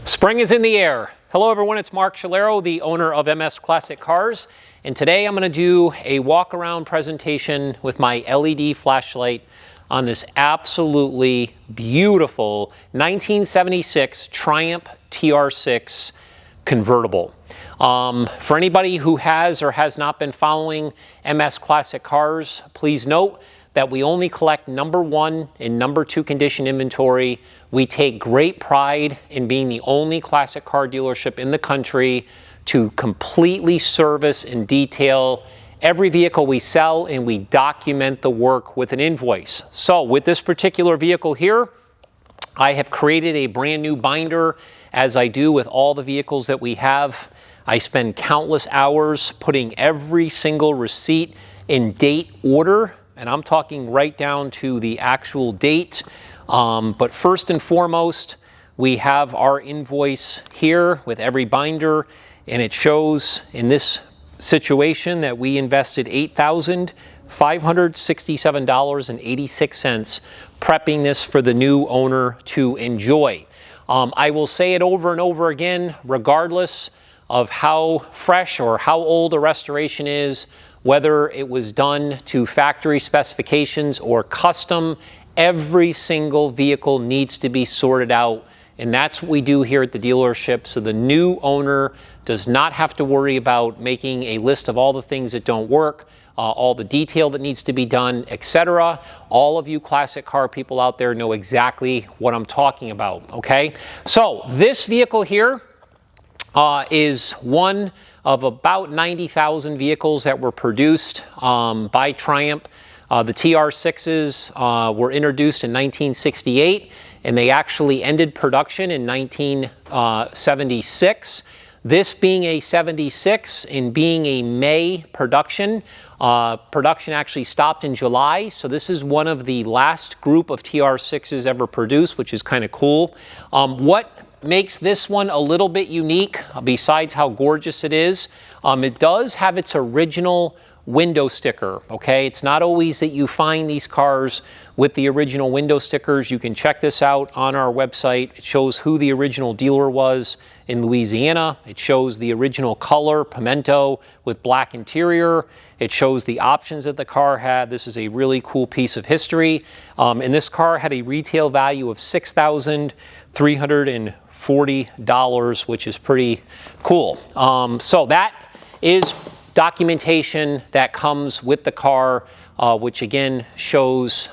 Spring is in the air. Hello everyone, it's Mark Shalero, the owner of MS Classic Cars, and today I'm going to do a walk around presentation with my LED flashlight on this absolutely beautiful 1976 Triumph TR6 convertible. For anybody who has or has not been following MS Classic Cars, please note that we only collect #1 and #2 condition inventory. We take great pride in being the only classic car dealership in the country to completely service and detail every vehicle we sell, and we document the work with an invoice. So with this particular vehicle here, I have created a brand new binder, as I do with all the vehicles that we have. I spend countless hours putting every single receipt in date order, and I'm talking right down to the actual date. But first and foremost, we have our invoice here with every binder, and it shows in this situation that we invested $8,567.86 prepping this for the new owner to enjoy. I will say it over and over again, regardless of how fresh or how old a restoration is, whether it was done to factory specifications or custom, every single vehicle needs to be sorted out. And that's what we do here at the dealership. So the new owner does not have to worry about making a list of all the things that don't work, all the detail that needs to be done, etc. All of you classic car people out there know exactly what I'm talking about, okay? So this vehicle here is one of about 90,000 vehicles that were produced by Triumph. The TR6s were introduced in 1968, and they actually ended production in 1976. This being a 76 and being a May production, production actually stopped in July, so this is one of the last group of TR6s ever produced, which is kind of cool. What makes this one a little bit unique, besides how gorgeous it is, it does have its original window sticker, okay? It's not always that you find these cars with the original window stickers. You can check this out on our website. It shows who the original dealer was in Louisiana. It shows the original color, pimento, with black interior. It shows the options that the car had. This is a really cool piece of history. And this car had a retail value of $6,340, which is pretty cool. So that is documentation that comes with the car, which again shows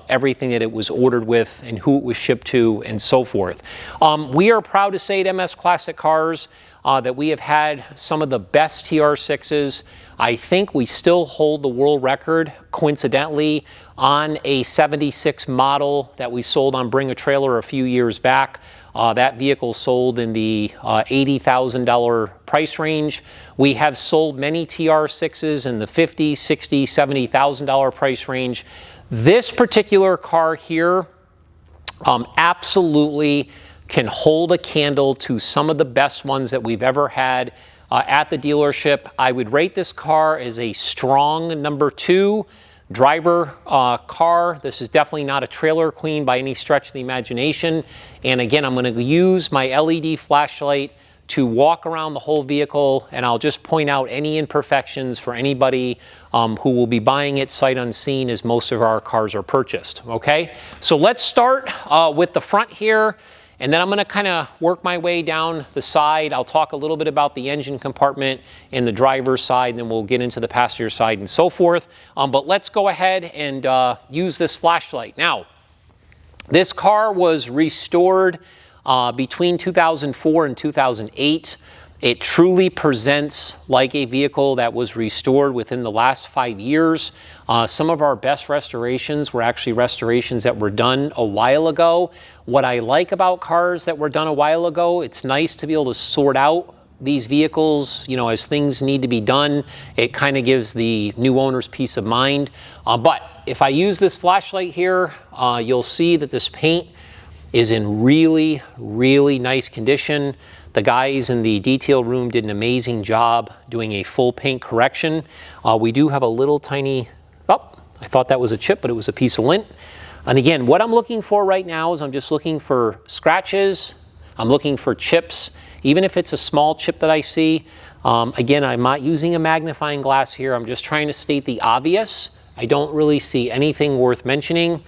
everything that it was ordered with and who it was shipped to and so forth. We are proud to say at MS Classic Cars that we have had some of the best TR6s. I think we still hold the world record, coincidentally, on a 76 model that we sold on Bring a Trailer a few years back. That vehicle sold in the $80,000 price range. We have sold many TR6s in the $50,000, $60,000, $70,000 price range. This particular car here absolutely can hold a candle to some of the best ones that we've ever had at the dealership. I would rate this car as a strong #2 driver car. This is definitely not a trailer queen by any stretch of the imagination. And again, I'm going to use my LED flashlight to walk around the whole vehicle, and I'll just point out any imperfections for anybody who will be buying it sight unseen, as most of our cars are purchased. Okay, so let's start with the front here, and then I'm going to kind of work my way down the side. I'll talk a little bit about the engine compartment and the driver's side, and then we'll get into the passenger side and so forth. But let's go ahead and use this flashlight. Now, this car was restored between 2004 and 2008. It truly presents like a vehicle that was restored within the last 5 years. Some of our best restorations were actually restorations that were done a while ago. What I like about cars that were done a while ago, it's nice to be able to sort out these vehicles, you know, as things need to be done. It kind of gives the new owners peace of mind. But if I use this flashlight here, you'll see that this paint is in really, really nice condition. The guys in the detail room did an amazing job doing a full paint correction. We do have a little tiny, I thought that was a chip, but it was a piece of lint. And again, what I'm looking for right now is I'm just looking for scratches. I'm looking for chips, even if it's a small chip that I see. Again, I'm not using a magnifying glass here. I'm just trying to state the obvious. I don't really see anything worth mentioning.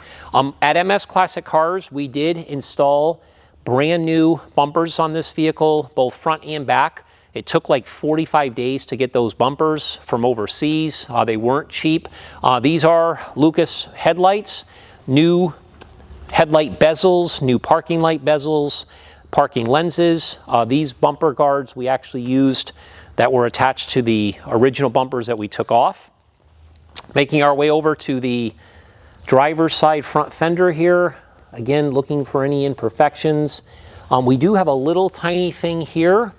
At MS Classic Cars, we did install brand new bumpers on this vehicle, both front and back. It took like 45 days to get those bumpers from overseas. They weren't cheap. These are Lucas headlights, new headlight bezels, new parking light bezels, parking lenses. These bumper guards we actually used that were attached to the original bumpers that we took off. Making our way over to the driver's side front fender here. Again, looking for any imperfections. We do have a little tiny thing here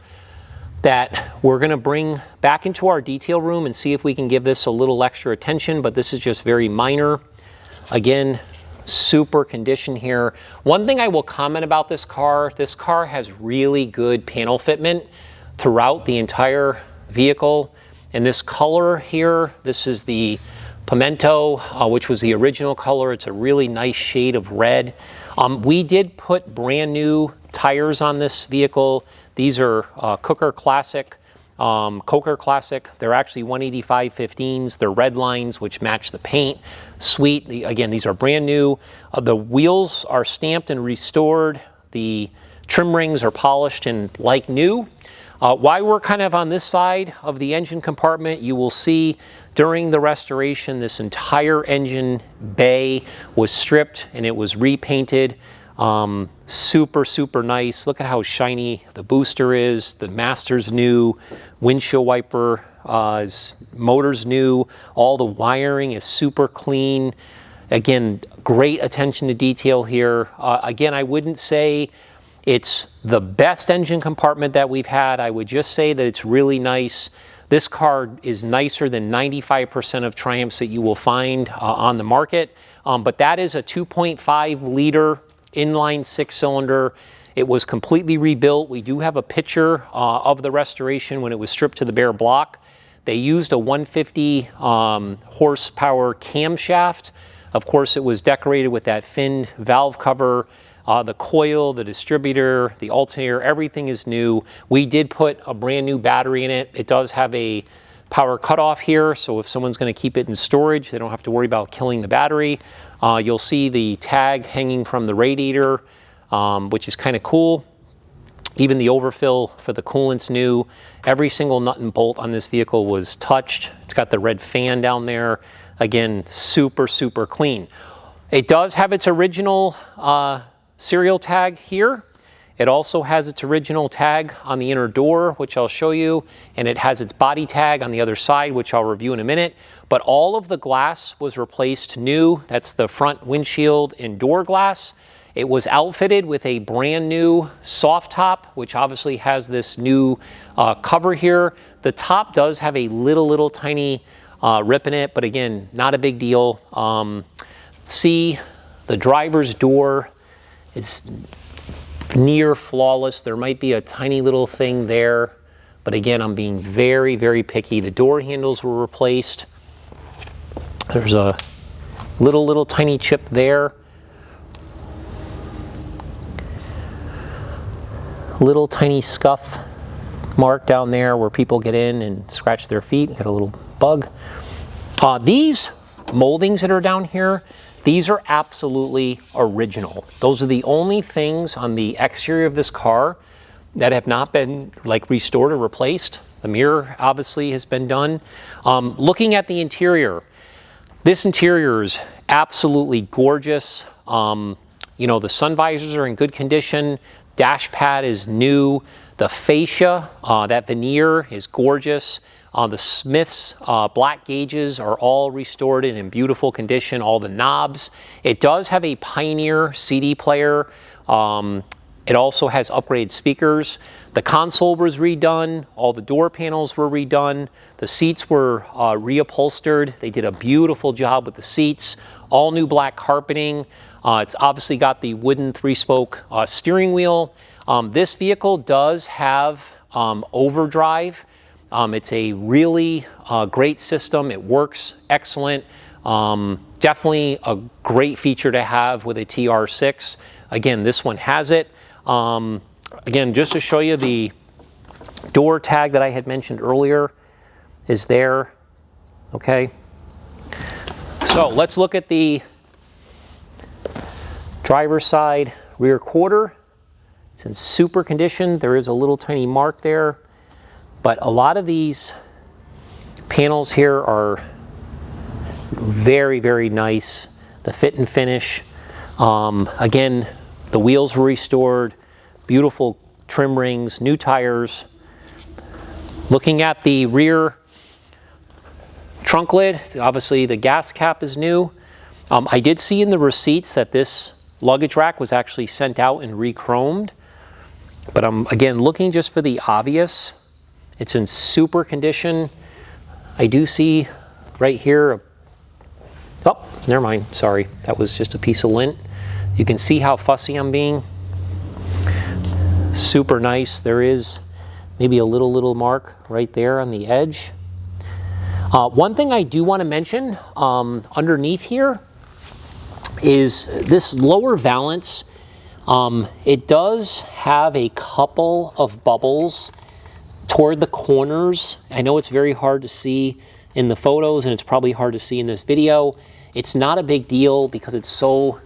that we're going to bring back into our detail room and see if we can give this a little extra attention, but this is just very minor. Again, super condition here. One thing I will comment about this car has really good panel fitment throughout the entire vehicle. And this color here, this is the Pimento, which was the original color. It's a really nice shade of red. We did put brand new tires on this vehicle. These are Coker Classic. They're actually 185 15s. They're red lines, which match the paint. Sweet. Again, these are brand new. The wheels are stamped and restored. The trim rings are polished and like new. While we're kind of on this side of the engine compartment, you will see during the restoration, this entire engine bay was stripped and it was repainted. Super, super nice. Look at how shiny the booster is. The master's new. Windshield wiper, motor's new. All the wiring is super clean. Again, great attention to detail here. Again, I wouldn't say it's the best engine compartment that we've had. I would just say that it's really nice. This car is nicer than 95% of Triumphs that you will find on the market. But that is a 2.5 liter inline 6-cylinder. It was completely rebuilt. We do have a picture of the restoration when it was stripped to the bare block. They used a 150 horsepower camshaft. Of course, it was decorated with that finned valve cover. The coil, the distributor, the alternator, everything is new. We did put a brand new battery in it. It does have a power cutoff here, so if someone's going to keep it in storage, they don't have to worry about killing the battery. You'll see the tag hanging from the radiator, which is kind of cool. Even the overfill for the coolant's new. Every single nut and bolt on this vehicle was touched. It's got the red fan down there. Again, super, super clean. It does have its original serial tag here. It also has its original tag on the inner door, which I'll show you, and it has its body tag on the other side, which I'll review in a minute. But all of the glass was replaced new. That's the front windshield and door glass. It was outfitted with a brand new soft top, which obviously has this new cover here. The top does have a little tiny rip in it, but again, not a big deal. See, the driver's door is near flawless. There might be a tiny little thing there, but again, I'm being very, very picky. The door handles were replaced. There's a little tiny chip there. Little tiny scuff mark down there where people get in and scratch their feet, get a little bug. These moldings that are down here, these are absolutely original. Those are the only things on the exterior of this car that have not been like restored or replaced. The mirror obviously has been done. Looking at the interior, this interior is absolutely gorgeous. You know, the sun visors are in good condition. Dash pad is new. The fascia, that veneer is gorgeous. The Smith's black gauges are all restored and in beautiful condition, all the knobs. It does have a Pioneer CD player. It also has upgraded speakers. The console was redone. All the door panels were redone. The seats were reupholstered. They did a beautiful job with the seats. All new black carpeting. It's obviously got the wooden 3-spoke steering wheel. This vehicle does have overdrive. It's a really great system. It works excellent. Definitely a great feature to have with a TR6. Again, this one has it. again, just to show you, the door tag that I had mentioned earlier is there, okay? So let's look at the driver's side rear quarter. It's in super condition. There is a little tiny mark there, but a lot of these panels here are very, very nice. The fit and finish. Again, the wheels were restored, beautiful trim rings, new tires. Looking at the rear trunk lid, obviously the gas cap is new. I did see in the receipts that this luggage rack was actually sent out and re-chromed, but I'm again looking just for the obvious. It's in super condition. I do see right here, oh, never mind, sorry, that was just a piece of lint. You can see how fussy I'm being. Super nice. There is maybe a little mark right there on the edge. One thing I do want to mention underneath here is this lower valance. It does have a couple of bubbles toward the corners. I know it's very hard to see in the photos, and it's probably hard to see in this video. It's not a big deal because it's so,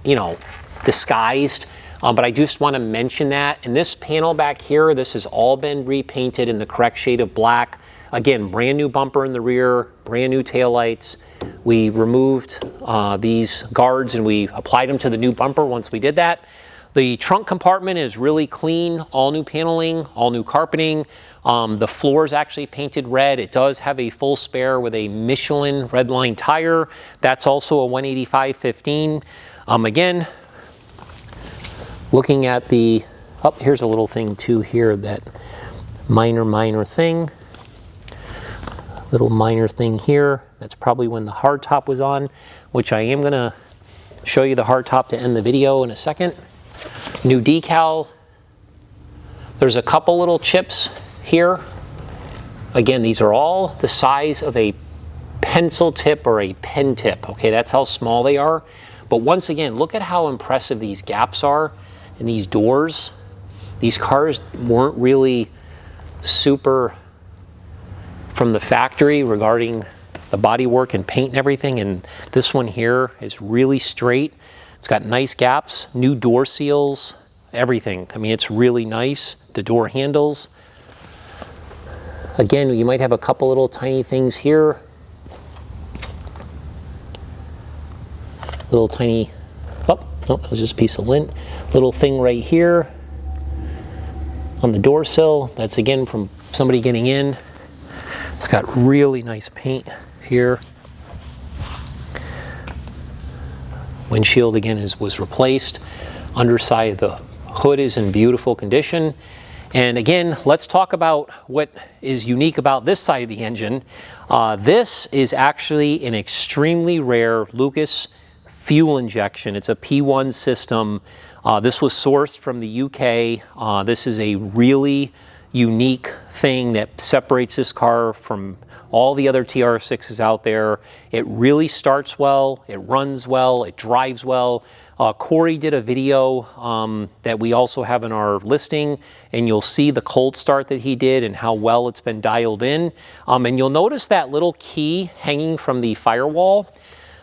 you know, disguised. But I just want to mention that. And this panel back here, this has all been repainted in the correct shade of black. Again, brand new bumper in the rear, brand new taillights. We removed these guards and we applied them to the new bumper once we did that. The trunk compartment is really clean, all new paneling, all new carpeting. The floor is actually painted red. It does have a full spare with a Michelin Redline tire. That's also a 185/15. Again, looking at the, oh, here's a little thing too here, that minor thing. Little minor thing here. That's probably when the hardtop was on, which I am gonna show you the hardtop to end the video in a second. New decal. There's a couple little chips here. Again, these are all the size of a pencil tip or a pen tip. Okay, that's how small they are. But once again, look at how impressive these gaps are in these doors. These cars weren't really super from the factory regarding the bodywork and paint and everything, and this one here is really straight. It's got nice gaps, new door seals, everything. I mean, it's really nice. The door handles. Again, you might have a couple little tiny things here. Little tiny, oh, no, that was just a piece of lint. Little thing right here on the door sill. That's again from somebody getting in. It's got really nice paint here. Windshield again was replaced. Underside of the hood is in beautiful condition. And again, let's talk about what is unique about this side of the engine. This is actually an extremely rare Lucas fuel injection. It's a P1 system. This was sourced from the UK. This is a really unique thing that separates this car from all the other TR6s out there. It really starts well, it runs well, it drives well. Corey did a video that we also have in our listing, and you'll see the cold start that he did and how well it's been dialed in. And you'll notice that little key hanging from the firewall.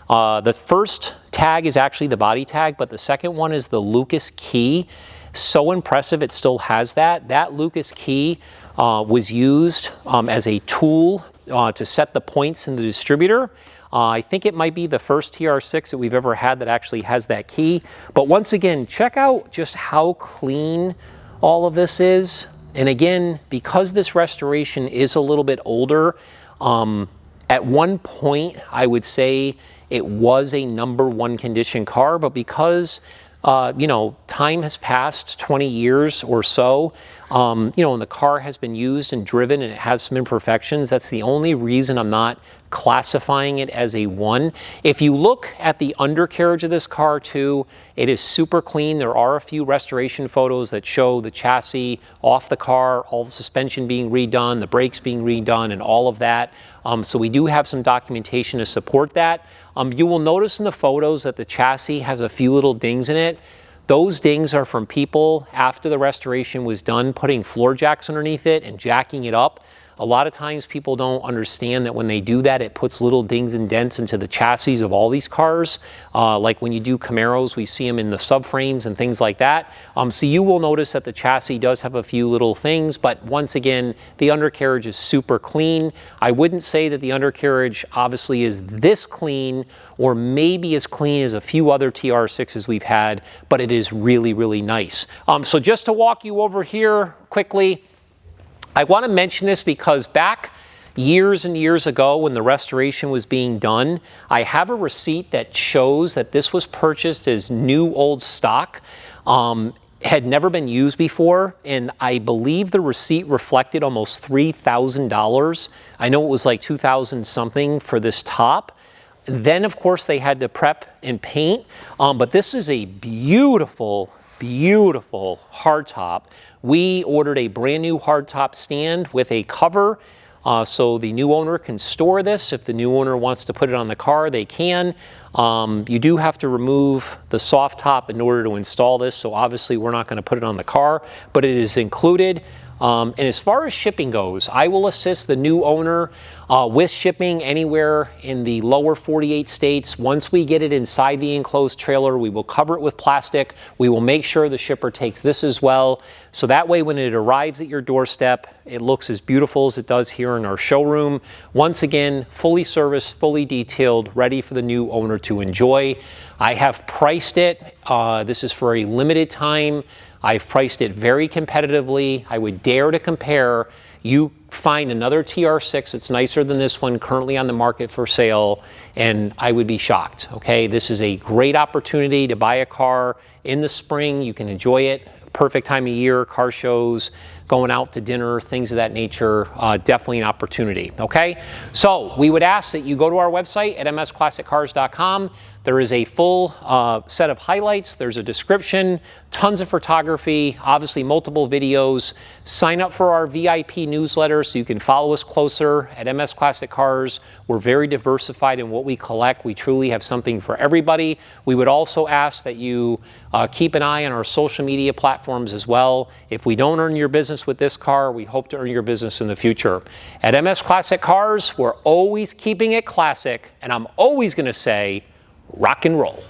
The first tag is actually the body tag, but the second one is the Lucas key. So impressive, it still has that. That Lucas key was used as a tool to set the points in the distributor. I think it might be the first TR6 that we've ever had that actually has that key. But once again, check out just how clean all of this is. And again, because this restoration is a little bit older, at one point I would say it was a #1 condition car, but because you know, time has passed 20 years or so, you know, and the car has been used and driven and it has some imperfections. That's the only reason I'm not classifying it as a 1. If you look at the undercarriage of this car too, it is super clean. There are a few restoration photos that show the chassis off the car, all the suspension being redone, the brakes being redone, and all of that. So we do have some documentation to support that. You will notice in the photos that the chassis has a few little dings in it. Those dings are from people after the restoration was done putting floor jacks underneath it and jacking it up. A lot of times people don't understand that when they do that, it puts little dings and dents into the chassis of all these cars. Like when you do Camaros, we see them in the subframes and things like that. So you will notice that the chassis does have a few little things, but once again, the undercarriage is super clean. I wouldn't say that the undercarriage obviously is this clean or maybe as clean as a few other TR6s we've had, but it is really, really nice. So just to walk you over here quickly, I want to mention this because back years and years ago when the restoration was being done, I have a receipt that shows that this was purchased as new old stock, had never been used before, and I believe the receipt reflected almost $3,000. I know it was like 2,000 something for this top. Then of course they had to prep and paint, but this is a beautiful, beautiful hardtop. We ordered a brand new hardtop stand with a cover so the new owner can store this. If the new owner wants to put it on the car, they can. You do have to remove the soft top in order to install this, so obviously we're not going to put it on the car, but it is included. And as far as shipping goes, I will assist the new owner with shipping anywhere in the lower 48 states. Once we get it inside the enclosed trailer, we will cover it with plastic. We will make sure the shipper takes this as well. So that way when it arrives at your doorstep, it looks as beautiful as it does here in our showroom. Once again, fully serviced, fully detailed, ready for the new owner to enjoy. I have priced it. This is for a limited time. I've priced it very competitively. I would dare to compare. You find another TR6 that's nicer than this one currently on the market for sale, and I would be shocked, okay? This is a great opportunity to buy a car in the spring. You can enjoy it. Perfect time of year, car shows, going out to dinner, things of that nature. Definitely an opportunity, okay? So we would ask that you go to our website at msclassiccars.com. There is a full set of highlights. There's a description, tons of photography, obviously multiple videos. Sign up for our VIP newsletter so you can follow us closer at MS Classic Cars. We're very diversified in what we collect. We truly have something for everybody. We would also ask that you keep an eye on our social media platforms as well. If we don't earn your business with this car, we hope to earn your business in the future. At MS Classic Cars, we're always keeping it classic, and I'm always going to say, rock and roll.